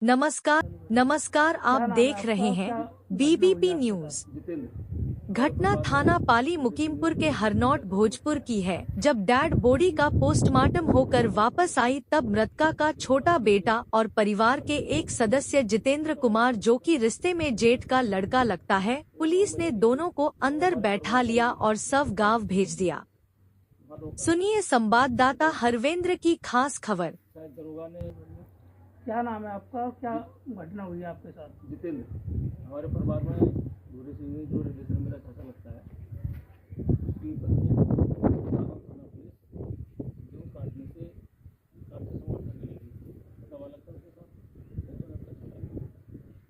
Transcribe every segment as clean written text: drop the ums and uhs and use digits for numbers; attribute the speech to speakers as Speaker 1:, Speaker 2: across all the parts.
Speaker 1: नमस्कार आप देख रहे हैं बीबीपी न्यूज। घटना थाना पाली मुकीमपुर के हरनौट भोजपुर की है। जब डैड बॉडी का पोस्टमार्टम होकर वापस आई तब मृतका का छोटा बेटा और परिवार के एक सदस्य जितेंद्र कुमार, जो कि रिश्ते में जेठ का लड़का लगता है, पुलिस ने दोनों को अंदर बैठा लिया और शव गांव भेज दिया। सुनिए संवाददाता हरवेंद्र की खास खबर।
Speaker 2: क्या नाम है आपका, क्या घटना हुई है आपके साथ?
Speaker 3: जितेंद्र, हमारे परिवार में भूरे सिंह जो रिलेशन मेरा चाचा लगता है, उसकी पत्नी थाना पुलिस जो काटने से समर्थन करने लगी। दवा लगता है उसके साथ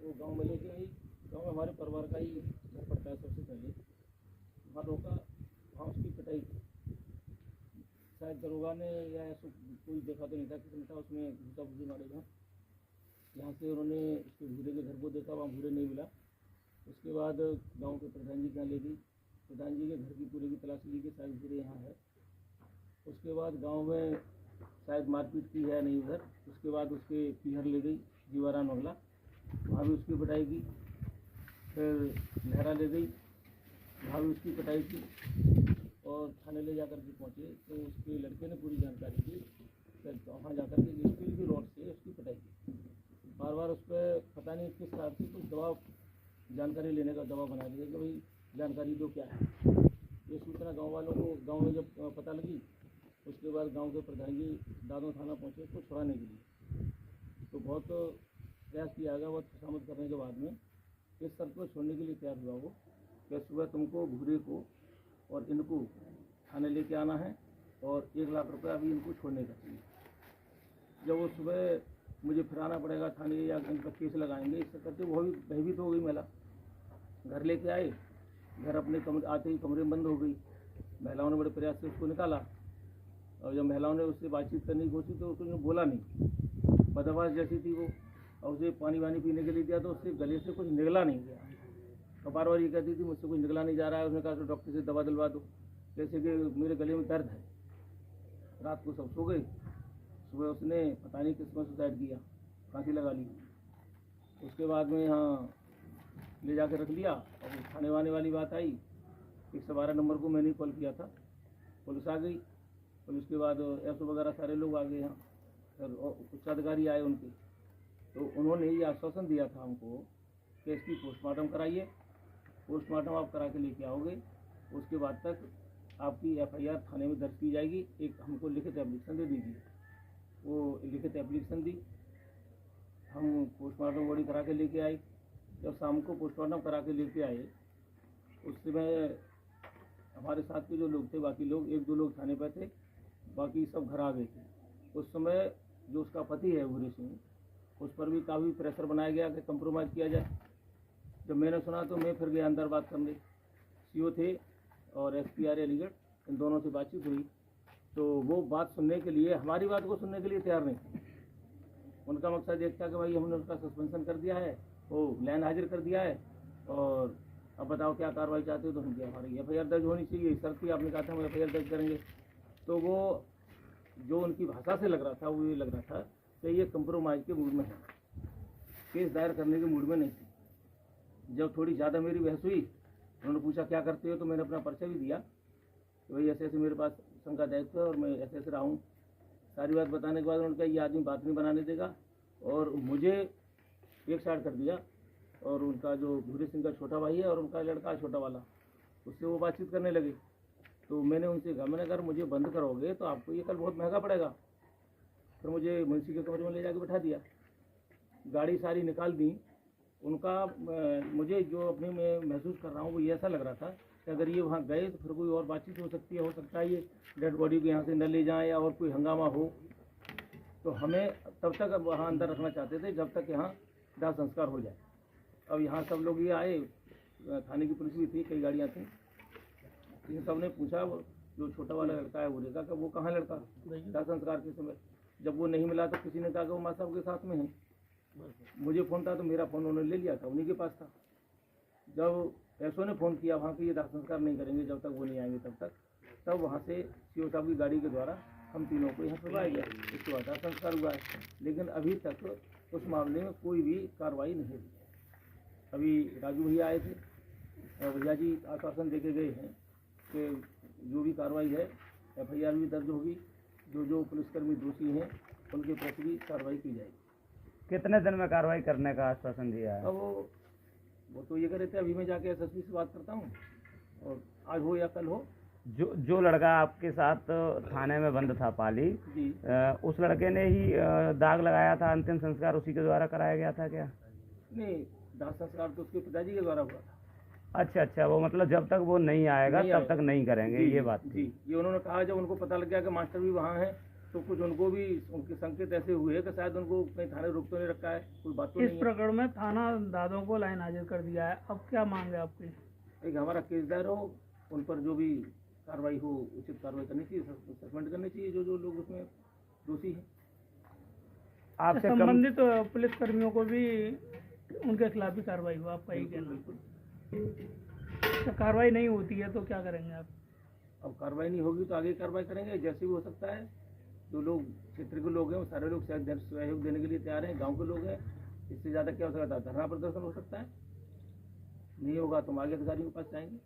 Speaker 3: वो गांव में लेके आई। गांव में हमारे परिवार का ही घर पड़ता है। सबसे पहले वहाँ रोका, वहाँ उसकी पिटाई की। शायद दरोगा ने या ऐसा कोई देखा तो नहीं था, किसी ने था उसमें घुसा घुसी मारेगा। यहाँ से उन्होंने उसके भूरे के घर को देखा, वहाँ भूरे नहीं मिला। उसके बाद गांव के प्रधान जी के यहाँ ले गई। प्रधान जी के घर की पूरे की तलाशी ली कि शायद भूरे यहाँ है। उसके बाद गांव में शायद मारपीट की है नहीं उधर। उसके बाद उसके पीहर ले गई, जीवाराम नगला, वहाँ भी उसकी पिटाई की। फिर लहरा ले गई, वहाँ भी उसकी पिटाई की। और थाने ले जाकर के पहुँचे तो उसके लड़के ने पूरी जानकारी दी। फिर वहाँ जाकर के स्टील की रॉड से उसकी पिटाई की। बार बार उस पर पता नहीं किस कारण से कुछ दबाव, जानकारी लेने का दबाव बना दिया कि भाई जानकारी दो क्या है। ये सूचना गांव वालों को गांव में जब पता लगी, उसके बाद गांव के प्रधान जी दादों थाना पहुंचे उसको छुड़ाने के लिए। तो बहुत प्रयास किया गया। बहुत खुशामद करने के बाद में इस शर्त को छोड़ने के लिए तैयार हुआ वो कि सुबह तुमको भूरे को और इनको थाने लेके आना है और 1 लाख रुपये अभी इनको छोड़ने का चाहिए। जब वो सुबह मुझे फिर आना पड़ेगा थाने या इनका केस लगाएंगे, इससे करते वो भी भयभीत हो गई महिला। घर लेके आए, घर अपने कमरे आते ही कमरे में बंद हो गई। महिलाओं ने बड़े प्रयास से उसको निकाला और जब महिलाओं ने उससे बातचीत करने की कोशिश तो उसने बोला नहीं, बदमाश जैसी थी वो। और उसे पानी वानी पीने के लिए दिया तो उससे गले से कुछ निकला नहीं गया। और बार बार ये कहती थी मुझसे कुछ निकला नहीं जा रहा है। उसने कहा तो डॉक्टर से दवा दिलवा दो, जैसे कि मेरे गले में दर्द है। रात को सब सो गए। सुबह उसने पता नहीं किस में सुसाइड किया, फांसी लगा ली। उसके बाद में यहाँ ले जाके रख लिया और थाने वाने वाली बात आई। 112 नंबर को मैंने कॉल किया था, पुलिस आ गई। पुलिस के बाद एसओ वगैरह सारे लोग आ गए यहाँ, फिर उच्च अधिकारी आए उनके। तो उन्होंने ये आश्वासन दिया था हमको कि इसकी पोस्टमार्टम कराइए, पोस्टमार्टम आप करा के लेके आओगे, उसके बाद तक आपकी FIR थाने में दर्ज की जाएगी। एक हमको लिखित एप्लीकेशन दे दीजिए। वो लिखित एप्लीकेशन दी, हम पोस्टमार्टम बॉडी करा के लेके आए। जब शाम को पोस्टमार्टम करा के लेके आए, उस समय हमारे साथ के जो लोग थे, बाकी लोग 1-2 लोग थाने पर थे, बाकी सब घर आ गए थे। उस समय जो उसका पति है भूरे सिंह, उस पर भी काफ़ी प्रेशर बनाया गया कि कंप्रोमाइज़ किया जाए। जब मैंने सुना तो मैं फिर गया अंदर बात करने। CO थे और SPR अलीगढ़, इन दोनों से बातचीत हुई तो वो बात सुनने के लिए, हमारी बात को सुनने के लिए तैयार नहीं थे। उनका मकसद एक था कि भाई हमने उसका सस्पेंशन कर दिया है, वो लाइन हाजिर कर दिया है और अब बताओ क्या कार्रवाई चाहते हो। तो हम क्या, हमारी FIR दर्ज होनी चाहिए, शर्त थी। आपने कहा था हम FIR दर्ज करेंगे। तो वो जो उनकी भाषा से लग रहा था, वो ये लग रहा था कि ये कंप्रोमाइज़ के मूड में है, केस दायर करने के मूड में नहीं थी। जब थोड़ी ज़्यादा मेरी बहस हुई, उन्होंने पूछा क्या करते हो, तो मैंने अपना परिचय भी दिया कि भाई ऐसे ऐसे मेरे पास संघ का दायित्व है और मैं ऐसे ऐसे रहा हूँ। सारी बात बताने के बाद उन्होंने कहा ये आदमी बात नहीं बनाने देगा और मुझे एक साइड कर दिया। और उनका जो भूरे सिंह का छोटा भाई है और उनका लड़का छोटा वाला, उससे वो बातचीत करने लगे। तो मैंने उनसे कहा, मैंने अगर मुझे बंद करोगे तो आपको ये कल बहुत महंगा पड़ेगा। फिर मुझे मुंशी के कमरे में ले जाके बैठा दिया, गाड़ी सारी निकाल दी। उनका मुझे जो अपने में महसूस कर रहा हूँ वो ये ऐसा लग रहा था कि अगर ये वहाँ गए तो फिर कोई और बातचीत हो सकती है, हो सकता है ये डेड बॉडी को यहाँ से न ले जाएं या और कोई हंगामा हो। तो हमें तब तक अब वहाँ अंदर रखना चाहते थे जब तक यहाँ दाह संस्कार हो जाए। अब यहाँ सब लोग ये आए, थाने की पुलिस भी थी, कई गाड़ियाँ थी। इन सब ने पूछा जो छोटा वाला लड़का है वो देखा कि वो कहाँ लड़का दाह संस्कार के समय। जब वो नहीं मिला तो किसी ने कहा कि वो माँ साहब के साथ में है। मुझे फ़ोन था तो मेरा फ़ोन उन्होंने ले लिया था, उन्हीं के पास था। जब एसओ ने फ़ोन किया वहाँ के ये दाह संस्कार नहीं करेंगे जब तक वो नहीं आएंगे तब वहाँ से CO साहब की गाड़ी के द्वारा हम तीनों को यहाँ छुड़वाया गया। इसके बाद दाह संस्कार हुआ है, लेकिन अभी तक उस मामले में कोई भी कार्रवाई नहीं हुई है। अभी राजू भैया आए थे, भैया जी आश्वासन देके गए हैं कि जो भी कार्रवाई है FIR भी दर्ज होगी, जो पुलिसकर्मी दोषी हैं उनके प्रति भी कार्रवाई की जाएगी।
Speaker 4: कितने दिन में कार्रवाई करने का आश्वासन दिया है?
Speaker 3: अब वो तो ये कह रहे थे अभी मैं जाके SSP से बात करता हूँ और आज हो या कल हो।
Speaker 4: जो लड़का आपके साथ थाने में बंद था पाली,
Speaker 3: जी
Speaker 4: उस लड़के ने ही दाग लगाया था, अंतिम संस्कार उसी के द्वारा कराया गया था क्या?
Speaker 3: नहीं, दाह संस्कार तो उसके पिताजी के द्वारा हुआ था।
Speaker 4: अच्छा, वो मतलब जब तक वो नहीं आएगा तब तक नहीं करेंगे, ये बात थी।
Speaker 3: जी, ये उन्होंने कहा जब उनको पता लग गया कि मास्टर भी वहाँ है तो कुछ उनको भी उनके संकेत ऐसे हुए कि शायद उनको कहीं थाने रोक तो नहीं रखा है, कोई बात तो
Speaker 2: इस
Speaker 3: नहीं
Speaker 2: प्रकरण में थाना दादों को लाइन हाजिर कर दिया है। अब क्या मांग है आपकी?
Speaker 3: है। एक हमारा केस दायर हो, उन पर जो भी कार्रवाई हो उचित कार्रवाई करनी चाहिए, सस्पेंड करनी चाहिए जो लोग उसमें दोषी हैं।
Speaker 4: आपसे
Speaker 2: संबंधित पुलिस कर्मियों को भी उनके खिलाफ भी कार्रवाई हो, आपका यही कहना?
Speaker 3: बिल्कुल।
Speaker 2: कार्रवाई नहीं होती है तो क्या करेंगे आप?
Speaker 3: अब कार्रवाई नहीं होगी तो आगे कार्रवाई करेंगे, जैसे भी हो सकता है। जो लोग क्षेत्र के लोग हैं वो सारे लोग सहयोग देने के लिए तैयार हैं, गांव के लोग हैं। इससे ज़्यादा क्या हो सकता है? धरना प्रदर्शन हो सकता है, नहीं होगा तो हम आगे अधिकारियों के पास जाएंगे।